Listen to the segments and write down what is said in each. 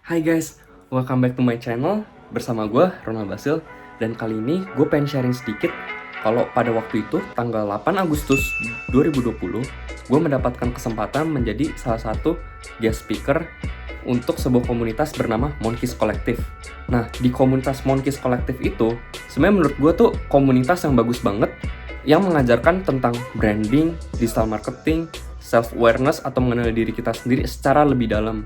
Hai guys, welcome back to my channel. Bersama gue, Ronald Basil. Dan kali ini gue pengen sharing sedikit kalau pada waktu itu, tanggal 8 Agustus 2020, gue mendapatkan kesempatan menjadi salah satu guest speaker untuk sebuah komunitas bernama Monkeys Collective. Nah, di komunitas Monkeys Collective itu, sebenarnya menurut gue tuh komunitas yang bagus banget, yang mengajarkan tentang branding, digital marketing, self-awareness atau mengenali diri kita sendiri secara lebih dalam.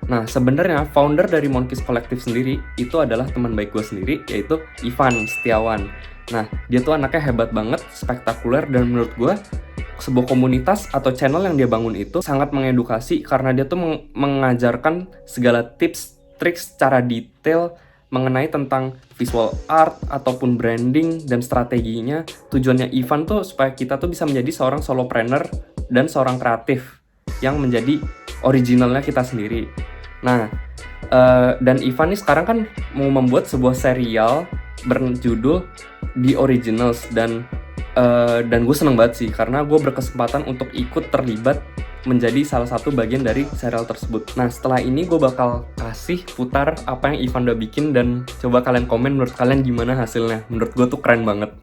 Nah, sebenarnya founder dari Monkeys Collective sendiri itu adalah teman baik gue sendiri, yaitu Ivan Setiawan. Nah, dia tuh anaknya hebat banget, spektakuler, dan menurut gue sebuah komunitas atau channel yang dia bangun itu sangat mengedukasi karena dia tuh mengajarkan segala tips, trik secara detail mengenai tentang visual art ataupun branding dan strateginya. Tujuannya Ivan tuh supaya kita tuh bisa menjadi seorang solopreneur dan seorang kreatif yang menjadi originalnya kita sendiri. Nah, dan Ivan nih sekarang kan mau membuat sebuah serial berjudul The Originals dan gue seneng banget sih karena gue berkesempatan untuk ikut terlibat menjadi salah satu bagian dari serial tersebut. Nah, setelah ini gue bakal kasih putar apa yang Ivan udah bikin dan coba kalian komen menurut kalian gimana hasilnya. Menurut gue tuh keren banget.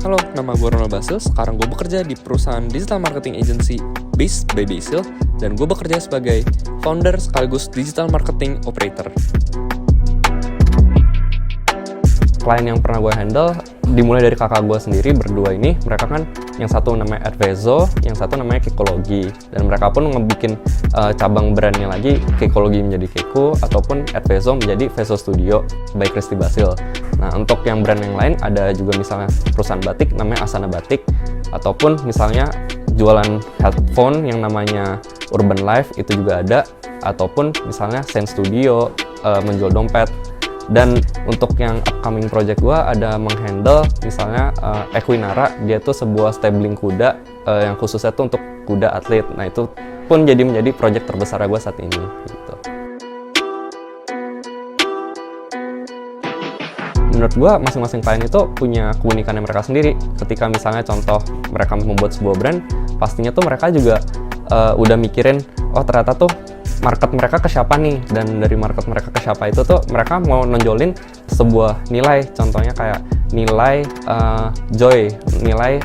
Halo, nama gue Ronald Basil. Sekarang gue bekerja di perusahaan digital marketing agency based by Basil dan gue bekerja sebagai founder sekaligus digital marketing operator. Klien yang pernah gue handle dimulai dari kakak gue sendiri berdua ini. Mereka kan yang satu namanya Advezo, yang satu namanya Kekologi, dan mereka pun ngebikin cabang brandnya lagi, Kekologi menjadi Keko ataupun Advezo menjadi Vezo Studio by Christy Basil. Nah, untuk yang brand yang lain ada juga misalnya perusahaan batik namanya Asana Batik, ataupun misalnya jualan headphone yang namanya Urban Life itu juga ada, ataupun misalnya Zen Studio menjual dompet. Dan untuk yang upcoming project gue ada menghandle misalnya Equinara, dia tuh sebuah stabling kuda yang khususnya tuh untuk kuda atlet. Nah, itu pun menjadi project terbesar gue saat ini gitu. Menurut gue masing-masing klien itu punya keunikannya mereka sendiri. Ketika misalnya contoh mereka membuat sebuah brand, pastinya tuh mereka juga udah mikirin, oh ternyata tuh market mereka ke siapa nih, dan dari market mereka ke siapa itu tuh mereka mau nonjolin sebuah nilai, contohnya kayak nilai joy, nilai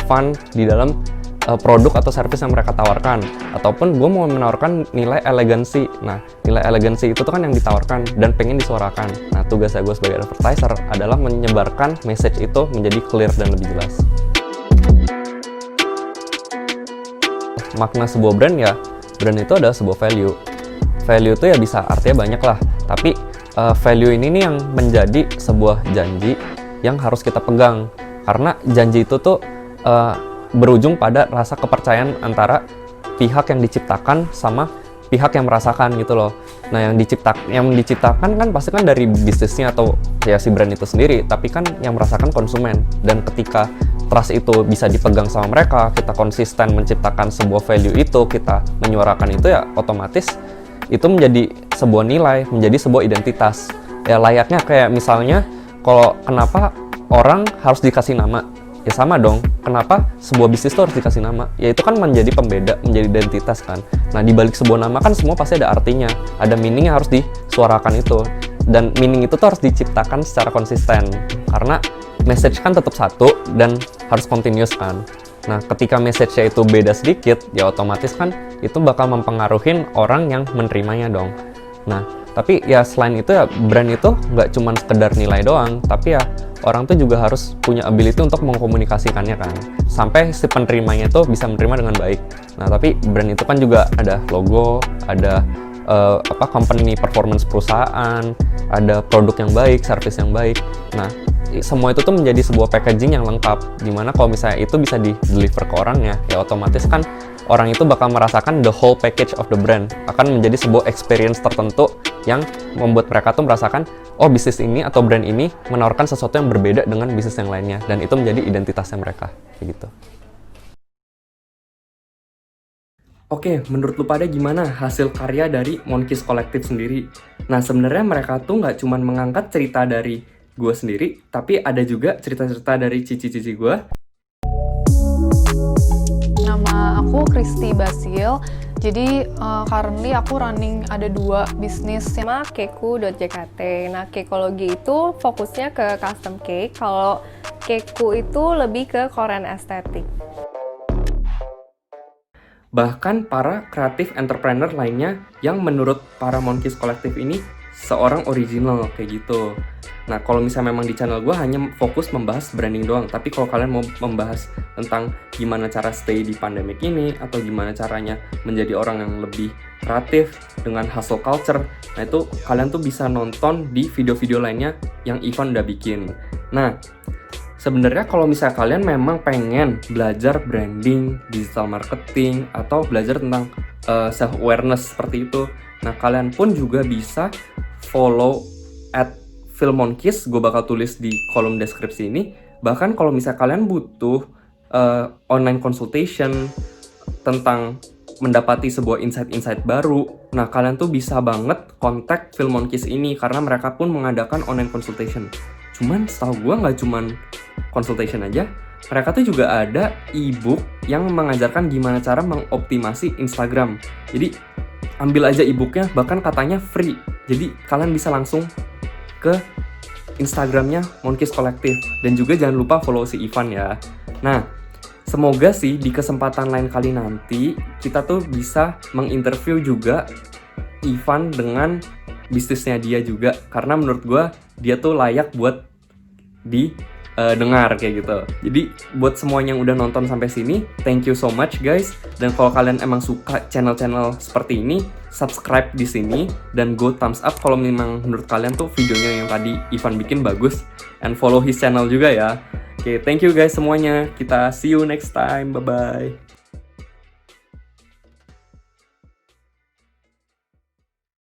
fun di dalam produk atau service yang mereka tawarkan, ataupun gue mau menawarkan nilai elegansi. Nah, nilai elegansi itu tuh kan yang ditawarkan dan pengen disuarakan. Nah, tugasnya gue sebagai advertiser adalah menyebarkan message itu menjadi clear dan lebih jelas. Makna sebuah brand ya, brand itu adalah sebuah value. Value itu ya bisa artinya banyak lah, tapi value ini nih yang menjadi sebuah janji yang harus kita pegang. Karena janji itu tuh berujung pada rasa kepercayaan antara pihak yang diciptakan sama pihak yang merasakan gitu loh. Nah, yang diciptakan kan pasti kan dari bisnisnya atau ya si brand itu sendiri, tapi kan yang merasakan konsumen. Dan ketika trust itu bisa dipegang sama mereka, kita konsisten menciptakan sebuah value itu, kita menyuarakan itu, ya otomatis itu menjadi sebuah nilai, menjadi sebuah identitas. Ya layaknya kayak misalnya, kalau kenapa orang harus dikasih nama? Ya sama dong, kenapa sebuah bisnis itu harus dikasih nama? Ya itu kan menjadi pembeda, menjadi identitas kan. Nah, di balik sebuah nama kan semua pasti ada artinya, ada meaning yang harus disuarakan itu. Dan meaning itu tuh harus diciptakan secara konsisten, karena message kan tetap satu dan harus continuous kan. Nah, ketika message-nya itu beda sedikit, ya otomatis kan itu bakal mempengaruhi orang yang menerimanya dong. Nah, tapi ya selain itu ya brand itu nggak cuma sekedar nilai doang, tapi ya orang tuh juga harus punya ability untuk mengkomunikasikannya kan, sampai si penerimanya itu bisa menerima dengan baik. Nah, tapi brand itu kan juga ada logo, ada company performance perusahaan, ada produk yang baik, service yang baik. Nah, semua itu tuh menjadi sebuah packaging yang lengkap, dimana kalau misalnya itu bisa di-deliver ke orangnya, ya otomatis kan orang itu bakal merasakan the whole package of the brand, akan menjadi sebuah experience tertentu yang membuat mereka tuh merasakan, oh bisnis ini atau brand ini menawarkan sesuatu yang berbeda dengan bisnis yang lainnya, dan itu menjadi identitasnya mereka, kayak gitu. Oke, menurut lu pada gimana hasil karya dari Monkeys Collective sendiri? Nah, sebenarnya mereka tuh nggak cuma mengangkat cerita dari gue sendiri, tapi ada juga cerita-cerita dari cici-cici gue. Nama aku Kristi Basil. Jadi currently aku running ada 2 bisnis Sama keku.jkt. Nah, Kekologi itu fokusnya ke custom cake, kalau Keku itu lebih ke Korean aesthetic. Bahkan para kreatif entrepreneur lainnya yang menurut para Monkeys Collective ini seorang original kayak gitu. Nah, kalau misalnya memang di channel gue hanya fokus membahas branding doang, tapi kalau kalian mau membahas tentang gimana cara stay di pandemic ini, atau gimana caranya menjadi orang yang lebih kreatif dengan hustle culture, nah itu kalian tuh bisa nonton di video-video lainnya yang Ivan udah bikin. Nah, sebenarnya kalau misalnya kalian memang pengen belajar branding, digital marketing, atau belajar tentang self-awareness seperti itu, nah kalian pun juga bisa follow @filmonkeys, gue bakal tulis di kolom deskripsi ini. Bahkan kalau misalnya kalian butuh online consultation tentang mendapati sebuah insight-insight baru, nah kalian tuh bisa banget kontak Filmonkeys ini karena mereka pun mengadakan online consultation. Cuman setahu gue nggak cuman consultation aja, mereka tuh juga ada e-book yang mengajarkan gimana cara mengoptimasi Instagram. Jadi ambil aja e-booknya, bahkan katanya free. Jadi kalian bisa langsung ke Instagramnya Monkeys Collective. Dan juga jangan lupa follow si Ivan ya. Nah, semoga sih di kesempatan lain kali nanti kita tuh bisa menginterview juga Ivan dengan bisnisnya dia juga. Karena menurut gue dia tuh layak buat dengar kayak gitu. Jadi buat semuanya yang udah nonton sampai sini, thank you so much guys. Dan kalau kalian emang suka channel-channel seperti ini, subscribe di sini dan go thumbs up kalau memang menurut kalian tuh videonya yang tadi Ivan bikin bagus, and follow his channel juga ya. Oke, thank you guys semuanya. Kita see you next time. Bye bye.